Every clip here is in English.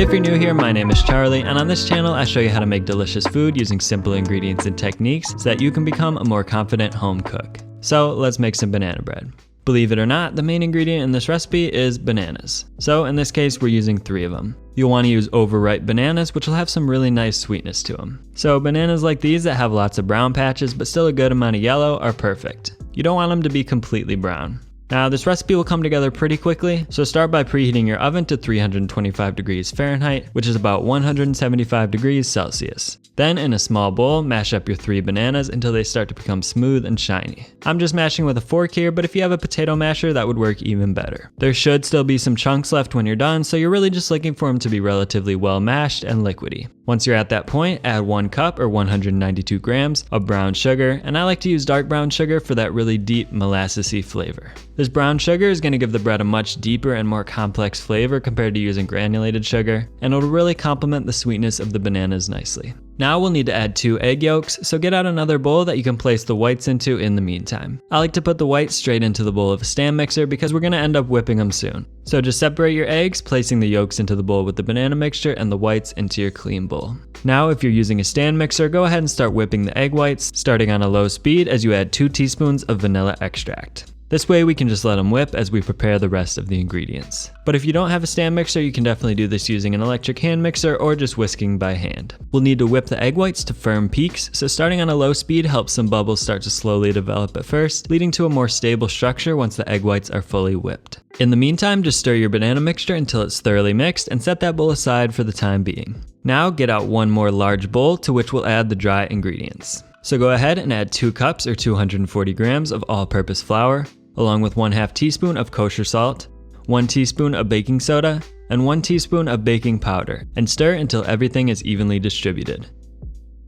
If you're new here, my name is Charlie, and on this channel I show you how to make delicious food using simple ingredients and techniques so that you can become a more confident home cook. So let's make some banana bread. Believe it or not, the main ingredient in this recipe is bananas. So in this case, we're using 3 of them. You'll want to use overripe bananas, which will have some really nice sweetness to them. So bananas like these that have lots of brown patches but still a good amount of yellow are perfect. You don't want them to be completely brown. Now this recipe will come together pretty quickly, so start by preheating your oven to 325 degrees Fahrenheit, which is about 175 degrees Celsius. Then in a small bowl, mash up your 3 bananas until they start to become smooth and shiny. I'm just mashing with a fork here, but if you have a potato masher, that would work even better. There should still be some chunks left when you're done, so you're really just looking for them to be relatively well mashed and liquidy. Once you're at that point, add 1 cup or 192 grams of brown sugar, and I like to use dark brown sugar for that really deep molassesy flavor. This brown sugar is going to give the bread a much deeper and more complex flavor compared to using granulated sugar, and it'll really complement the sweetness of the bananas nicely. Now we'll need to add 2 egg yolks, so get out another bowl that you can place the whites into in the meantime. I like to put the whites straight into the bowl of a stand mixer because we're going to end up whipping them soon. So just separate your eggs, placing the yolks into the bowl with the banana mixture and the whites into your clean bowl. Now if you're using a stand mixer, go ahead and start whipping the egg whites, starting on a low speed as you add 2 teaspoons of vanilla extract. This way we can just let them whip as we prepare the rest of the ingredients. But if you don't have a stand mixer, you can definitely do this using an electric hand mixer or just whisking by hand. We'll need to whip the egg whites to firm peaks, so starting on a low speed helps some bubbles start to slowly develop at first, leading to a more stable structure once the egg whites are fully whipped. In the meantime, just stir your banana mixture until it's thoroughly mixed and set that bowl aside for the time being. Now get out 1 more large bowl to which we'll add the dry ingredients. So go ahead and add 2 cups or 240 grams of all-purpose flour, along with 1/2 teaspoon of kosher salt, 1 teaspoon of baking soda, and 1 teaspoon of baking powder, and stir until everything is evenly distributed.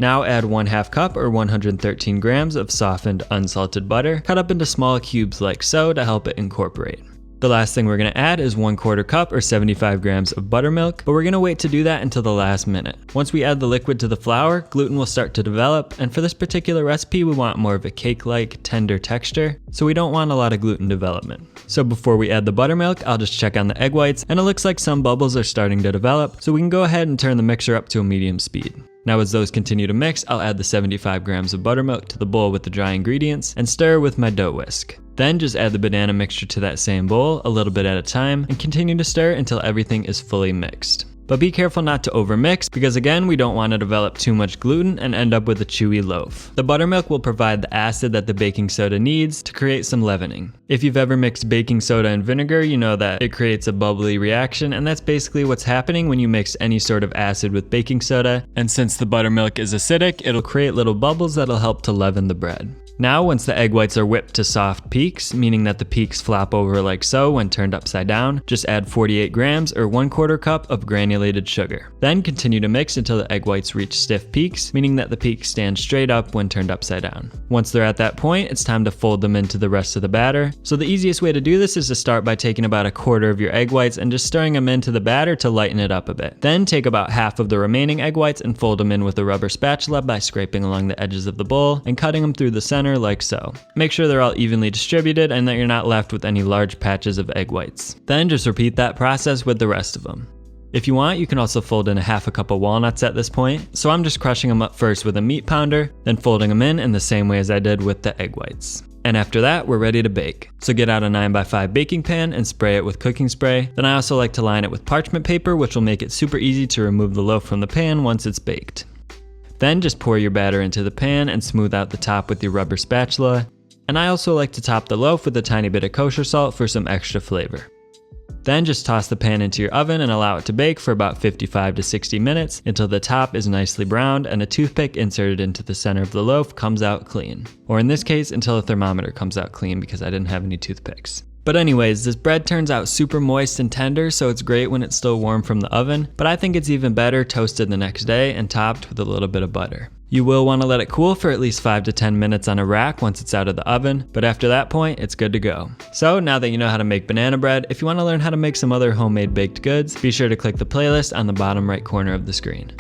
Now add 1/2 cup or 113 grams of softened unsalted butter, cut up into small cubes like so to help it incorporate. The last thing we're going to add is 1/4 cup or 75 grams of buttermilk, but we're going to wait to do that until the last minute. Once we add the liquid to the flour, gluten will start to develop, and for this particular recipe we want more of a cake-like, tender texture, so we don't want a lot of gluten development. So before we add the buttermilk, I'll just check on the egg whites, and it looks like some bubbles are starting to develop, so we can go ahead and turn the mixer up to a medium speed. Now as those continue to mix, I'll add the 75 grams of buttermilk to the bowl with the dry ingredients and stir with my dough whisk. Then just add the banana mixture to that same bowl, a little bit at a time, and continue to stir until everything is fully mixed. But be careful not to overmix because again, we don't want to develop too much gluten and end up with a chewy loaf. The buttermilk will provide the acid that the baking soda needs to create some leavening. If you've ever mixed baking soda and vinegar, you know that it creates a bubbly reaction, and that's basically what's happening when you mix any sort of acid with baking soda, and since the buttermilk is acidic, it'll create little bubbles that'll help to leaven the bread. Now once the egg whites are whipped to soft peaks, meaning that the peaks flop over like so when turned upside down, just add 48 grams or 1/4 cup of granulated sugar. Then continue to mix until the egg whites reach stiff peaks, meaning that the peaks stand straight up when turned upside down. Once they're at that point, it's time to fold them into the rest of the batter. So the easiest way to do this is to start by taking about 1/4 of your egg whites and just stirring them into the batter to lighten it up a bit. Then take about half of the remaining egg whites and fold them in with a rubber spatula by scraping along the edges of the bowl and cutting them through the center like so. Make sure they're all evenly distributed and that you're not left with any large patches of egg whites. Then just repeat that process with the rest of them. If you want, you can also fold in 1/2 cup of walnuts at this point, so I'm just crushing them up first with a meat pounder, then folding them in the same way as I did with the egg whites. And after that, we're ready to bake. So get out a 9x5 baking pan and spray it with cooking spray. Then I also like to line it with parchment paper, which will make it super easy to remove the loaf from the pan once it's baked. Then just pour your batter into the pan and smooth out the top with your rubber spatula. And I also like to top the loaf with a tiny bit of kosher salt for some extra flavor. Then just toss the pan into your oven and allow it to bake for about 55 to 60 minutes until the top is nicely browned and a toothpick inserted into the center of the loaf comes out clean. Or in this case, until the thermometer comes out clean because I didn't have any toothpicks. But anyways, this bread turns out super moist and tender, so it's great when it's still warm from the oven, but I think it's even better toasted the next day and topped with a little bit of butter. You will want to let it cool for at least 5 to 10 minutes on a rack once it's out of the oven, but after that point, it's good to go. So now that you know how to make banana bread, if you want to learn how to make some other homemade baked goods, be sure to click the playlist on the bottom right corner of the screen.